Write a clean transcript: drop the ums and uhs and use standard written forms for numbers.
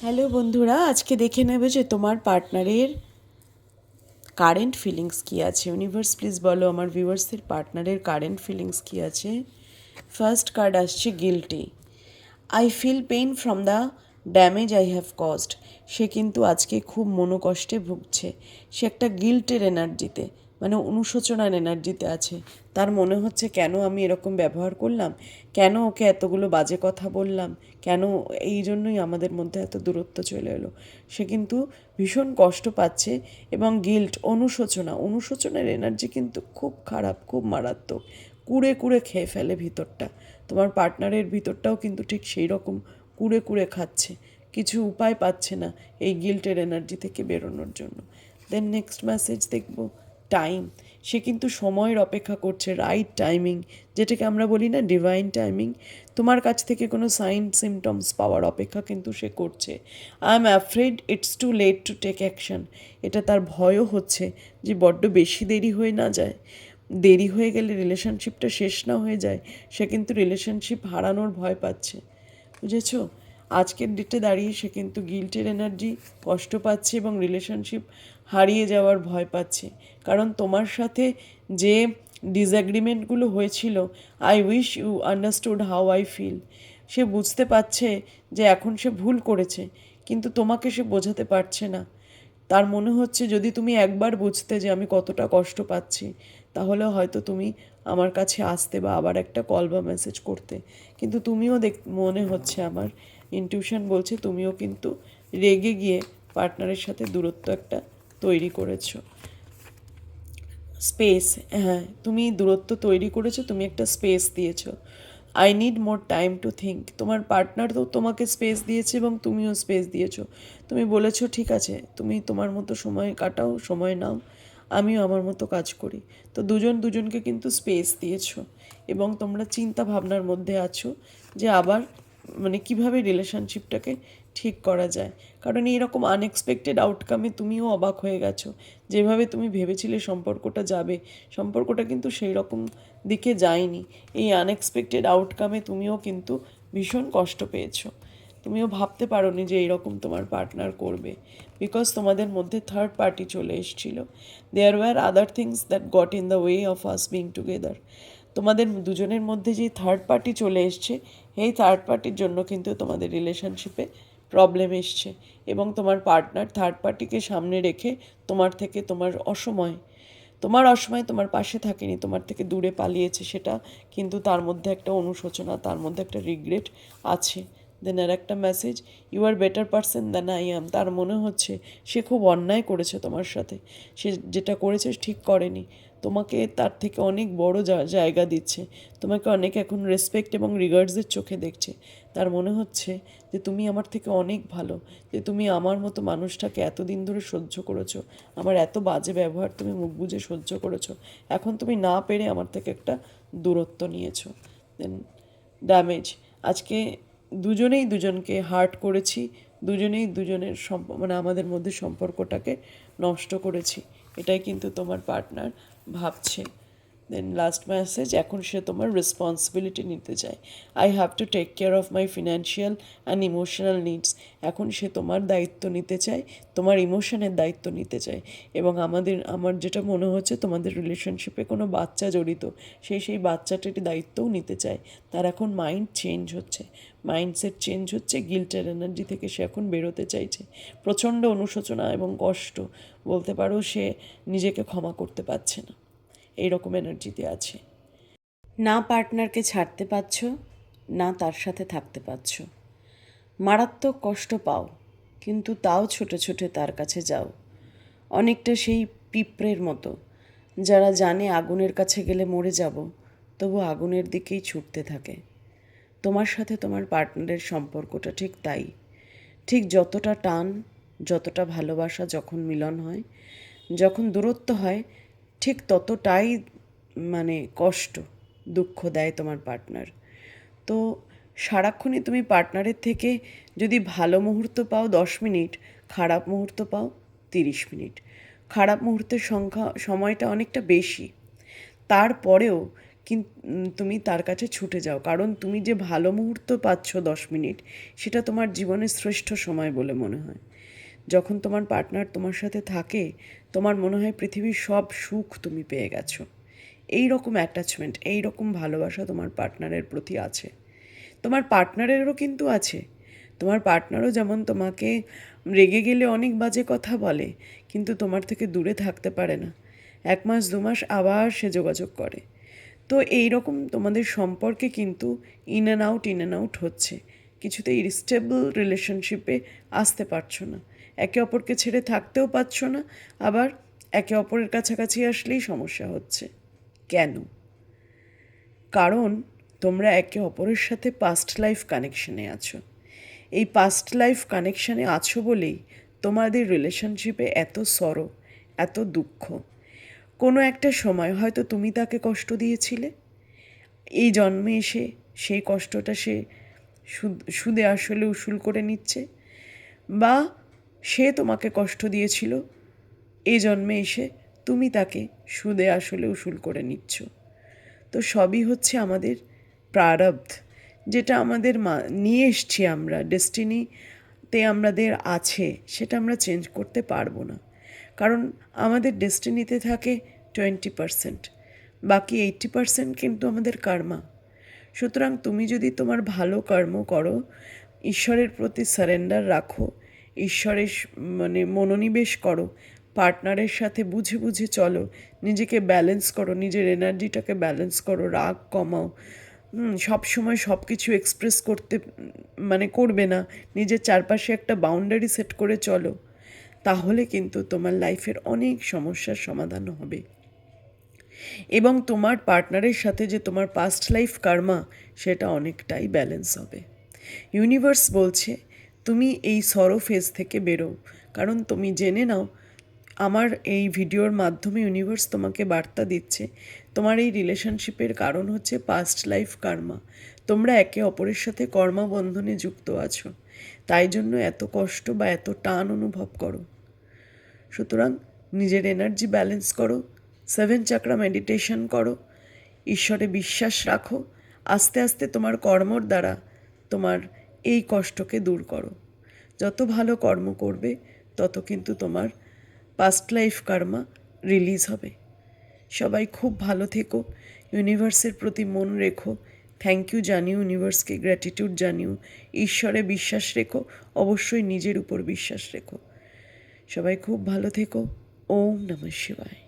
Hello বন্ধুরা, আজকে দেখে নেবে যে তোমার পার্টনারের কারেন্ট ফিলিংস কী আছে। ইউনিভার্স প্লিজ বলো আমার ভিউয়ার্সের পার্টনারের কারেন্ট ফিলিংস কী আছে। ফার্স্ট কার্ড আসছে guilty. I feel pain from the damage I have caused. সে কিন্তু আজকে খুব মনোকষ্টে ভুগছে। সে একটা গিল্টের এনার্জিতে, মানে অনুশোচনার এনার্জিতে আছে। তার মনে হচ্ছে কেন আমি এরকম ব্যবহার করলাম, কেন ওকে এতগুলো বাজে কথা বললাম, কেন এই জন্যই আমাদের মধ্যে এত দূরত্ব চলে এলো। সে কিন্তু ভীষণ কষ্ট পাচ্ছে এবং গিল্ট, অনুশোচনার এনার্জি কিন্তু খুব খারাপ, খুব মারাত্মক। কুড়ে কুড়ে খেয়ে ফেলে ভিতরটা। তোমার পার্টনারের ভিতরটাও কিন্তু ঠিক সেই রকম কুড়ে কুড়ে খাচ্ছে, কিছু উপায় পাচ্ছে না এই গিল্টের এনার্জি থেকে বেরোনোর জন্য। দেন নেক্সট মেসেজ দেখব টাইম। সে কিন্তু সময়ের অপেক্ষা করছে, রাইট টাইমিং, যেটাকে আমরা বলি না ডিভাইন টাইমিং। তোমার কাছ থেকে কোনো সাইন সিমটমস পাওয়ার অপেক্ষা কিন্তু সে করছে। I am afraid it's too late to take action. এটা তার ভয়ও হচ্ছে যে বড্ড বেশি দেরি হয়ে না যায়, দেরি হয়ে গেলে রিলেশনশিপটা শেষ না হয়ে যায়। সে কিন্তু রিলেশনশিপ হারানোর ভয় পাচ্ছে, বুঝেছো? আজকের ডেটে দাঁড়িয়ে সে কিন্তু গিল্টের এনার্জি, কষ্ট পাচ্ছে এবং রিলেশনশিপ হারিয়ে যাওয়ার ভয় পাচ্ছে। কারণ তোমার সাথে যে ডিসঅ্যাগ্রিমেন্টগুলো হয়েছিল, I wish you understood how I feel. সে বুঝতে পারছে যে এখন সে ভুল করেছে, কিন্তু তোমাকে সে বোঝাতে পারছে না। তার মনে হচ্ছে যদি তুমি একবার বুঝতে যে আমি কতটা কষ্ট পাচ্ছি, তাহলে হয়তো তুমি আমার কাছে আসতে বা আবার একটা কল বা মেসেজ করতে। কিন্তু তুমিও মনে হচ্ছে, আমার ইনটিউশন বলছে তুমিও কিন্তু রেগে গিয়ে পার্টনারের সাথে দূরত্ব একটা তৈরি করেছো। স্পেস, হ্যাঁ, তুমি দূরত্ব তৈরি করেছো, তুমি একটা স্পেস দিয়েছো। I need more time to think. তোমার পার্টনার তো তোমাকে স্পেস দিয়েছে এবং তুমিও স্পেস দিয়েছো। তুমি বলেছো ঠিক আছে, তুমি তোমার মতো সময় কাটাও, সময় নাও, আমিও আমার মতো কাজ করি। তো দুজন দুজনকে কিন্তু স্পেস দিয়েছো এবং তোমরা চিন্তা ভাবনার মধ্যে আছো যে আবার মানে কিভাবে রিলেশনশিপটাকে ঠিক করা যায়। কারণ এইরকম আনএক্সপেক্টেড আউটকামে তুমিও অবাক হয়ে গেছো। যেভাবে তুমি ভেবেছিলে সম্পর্কটা যাবে, সম্পর্কটা কিন্তু সেই রকম দিকে যায়নি। এই আনএক্সপেক্টেড আউটকামে তুমিও কিন্তু ভীষণ কষ্ট পেয়েছো। তুমিও ভাবতে পারোনি যে এইরকম তোমার পার্টনার করবে, বিকজ তোমাদের মধ্যে থার্ড পার্টি চলে এসেছিল। There were other things that got in the way of us being together. তোমাদের দুজনের মধ্যে যে থার্ড পার্টি চলে এসছে, এই থার্ড পার্টির জন্য কিন্তু তোমাদের রিলেশনশিপে প্রবলেম এসছে এবং তোমার পার্টনার থার্ড পার্টিকে সামনে রেখে তোমার থেকে তোমার অসময়ে তোমার পাশে থাকেনি, তোমার থেকে দূরে পালিয়েছে। সেটা কিন্তু তার মধ্যে একটা অনুশোচনা, তার মধ্যে একটা রিগ্রেট আছে। দেন আর একটা message, you are better person than I am. তার মনে হচ্ছে সে খুব অন্যায় করেছে তোমার সাথে, সে যেটা করেছে ঠিক করেনি। তোমাকে তার থেকে অনেক বড় জায়গা দিচ্ছে, তোমাকে অনেক এখন রেসপেক্ট এবং রিগার্ডসের চোখে দেখছে। তার মনে হচ্ছে যে তুমি আমার থেকে অনেক ভালো, যে তুমি আমার মতো মানুষটাকে এতদিন ধরে সহ্য করেছো, আমার এত বাজে ব্যবহার তুমি মুখ বুজে সহ্য করেছো, এখন তুমি না পেরে আমার থেকে একটা দূরত্ব নিয়েছো। দেন ড্যামেজ, আজকে দুজনেই দুজনকে হার্ট করেছি, দুজনেই দুজনের মানে আমাদের মধ্যে সম্পর্কটাকে নষ্ট করেছি, এটাই কিন্তু তোমার পার্টনার ভাবছে। দেন লাস্ট মেসেজ, এখন সে তোমার রেসপন্সিবিলিটি নিতে চায়। I have to take care of my financial and emotional needs. এখন সে তোমার দায়িত্ব নিতে চায়, তোমার ইমোশনের দায়িত্ব নিতে চায়। এবং আমার যেটা মনে হচ্ছে তোমাদের রিলেশনশিপে কোনো বাচ্চা জড়িত, সেই বাচ্চাটির দায়িত্বও নিতে চায়। তার এখন মাইন্ড চেঞ্জ হচ্ছে, মাইন্ডসেট চেঞ্জ হচ্ছে, গিল্টের এনার্জি থেকে সে এখন বেরোতে চাইছে। প্রচণ্ড অনুশোচনা এবং কষ্ট, বলতে পারো সে নিজেকে ক্ষমা করতে পারছে না, এইরকম এনার্জিতে আছে। না পার্টনারকে ছাড়তে পারছো, না তার সাথে থাকতে পারছো। মারাত্মক কষ্ট পাও, কিন্তু তাও ছোটে ছোটে তার কাছে যাও। অনেকটা সেই পিঁপড়ের মতো, যারা জানে আগুনের কাছে গেলে মরে যাব, তবু আগুনের দিকেই ছুটতে থাকে। তোমার সাথে তোমার পার্টনারের সম্পর্কটা ঠিক তাই। ঠিক যতটা টান, যতটা ভালোবাসা যখন মিলন হয়, যখন দূরত্ব হয়, ঠিক ততটাই মানে কষ্ট, দুঃখ দেয় তোমার পার্টনার। তো সারাক্ষণই তুমি পার্টনারের থেকে যদি ভালো মুহূর্ত পাও 10 মিনিট, খারাপ মুহূর্ত পাও 30 মিনিট। খারাপ মুহূর্তের সময়টা অনেকটা বেশি। তারপরেও তুমি তার কাছে ছুটে যাও, কারণ তুমি যে ভালো মুহূর্ত পাচ্ছ 10 মিনিট, সেটা তোমার জীবনের শ্রেষ্ঠ সময় বলে মনে হয়। যখন তোমার পার্টনার তোমার সাথে থাকে, তোমার মনে হয় পৃথিবীর সব সুখ তুমি পেয়ে গেছো। এই রকম অ্যাটাচমেন্ট, এই রকম ভালোবাসা তোমার পার্টনারের প্রতি আছে। তোমার পার্টনারেরও কিন্তু আছে। তোমার পার্টনারও যেমন তোমাকে রেগে গেলে অনেক বাজে কথা বলে, কিন্তু তোমার থেকে দূরে থাকতে পারে না। 1 মাস 2 মাস আবার সে যোগাযোগ করে। তো এই রকম তোমাদের সম্পর্কে কিন্তু ইন অ্যান্ড আউট হচ্ছে। কিছুতেই স্টেবল রিলেশনশিপে আসতে পারছো না। একে অপরকে ছেড়ে থাকতেও পারছো না, আবার একে অপরের কাছাকাছি আসলেই সমস্যা হচ্ছে। কেন? কারণ তোমরা একে অপরের সাথে পাস্ট লাইফ কানেকশনে আছো। এই পাস্ট লাইফ কানেকশনে আছো বলেই তোমাদের রিলেশনশিপে এত সরো, এত দুঃখ। কোনো একটা সময় হয়তো তুমি তাকে কষ্ট দিয়েছিলে, এই জন্মে এসে সেই কষ্টটা সে সুদে আসলে উসুল করে নিচ্ছে, বা সে তোমাকে কষ্ট দিয়েছিল, এই জন্মে এসে তুমি তাকে সুদে আসলে উসুল করে নিচ্ছ। তো সবই হচ্ছে আমাদের প্রারব্ধ, যেটা আমাদের নিয়ে এসছি আমরা, ডেস্টিনিতে আমাদের আছে, সেটা আমরা চেঞ্জ করতে পারবো না। কারণ আমাদের ডেস্টিনিতে থাকে 20%, বাকি 80% কিন্তু আমাদের কর্মা। সুতরাং তুমি যদি তোমার ভালো কর্ম করো, ঈশ্বরের প্রতি সারেন্ডার রাখো, ঈশ্বরের মনোনিবেশ করো, পার্টনারের সাথে বুঝে বুঝে চলো, নিজেকে ব্যালেন্স করো, নিজের এনার্জিটাকে ব্যালেন্স করো, রাগ কমাও, সব সময় সব কিছু এক্সপ্রেস করবে না, নিজের চারপাশে একটা বাউন্ডারি সেট করে চলো, তাহলে কিন্তু তোমার লাইফের অনেক সমস্যার সমাধান হবে। এবং তোমার পার্টনারের সাথে যে তোমার পাস্ট লাইফ কর্মা, সেটা অনেকটাই ব্যালেন্স হবে। ইউনিভার্স বলছে তুমি এই সরো ফেজ থেকে বেরো, কারণ তুমি জেনে নাও, আমার এই ভিডিওর মাধ্যমে ইউনিভার্স তোমাকে বার্তা দিচ্ছে, তোমার এই রিলেশনশিপের কারণ হচ্ছে পাস্ট লাইফ কর্মা। তোমরা একে অপরের সাথে কর্মবন্ধনে যুক্ত আছো, তাই জন্য এত কষ্ট বা এত টান অনুভব করো। সুতরাং নিজের এনার্জি ব্যালেন্স করো, 7 চাকরা মেডিটেশন করো, ঈশ্বরে বিশ্বাস রাখো, আস্তে আস্তে তোমার কর্মর দ্বারা তোমার এই কষ্টকে দূর করো। যত ভালো কর্ম করবে, তত কিন্তু তোমার পাস্ট লাইফ কর্মা রিলিজ হবে। সবাই খুব ভালো থেকো, ইউনিভার্সের প্রতি মন রেখো, থ্যাংক ইউ জানিও, ইউনিভার্সকে গ্র্যাটিটিউড জানিও, ঈশ্বরে বিশ্বাস রেখো, অবশ্যই নিজের উপর বিশ্বাস রেখো। সবাই খুব ভালো থেকো। ওম নমঃ শিবায়।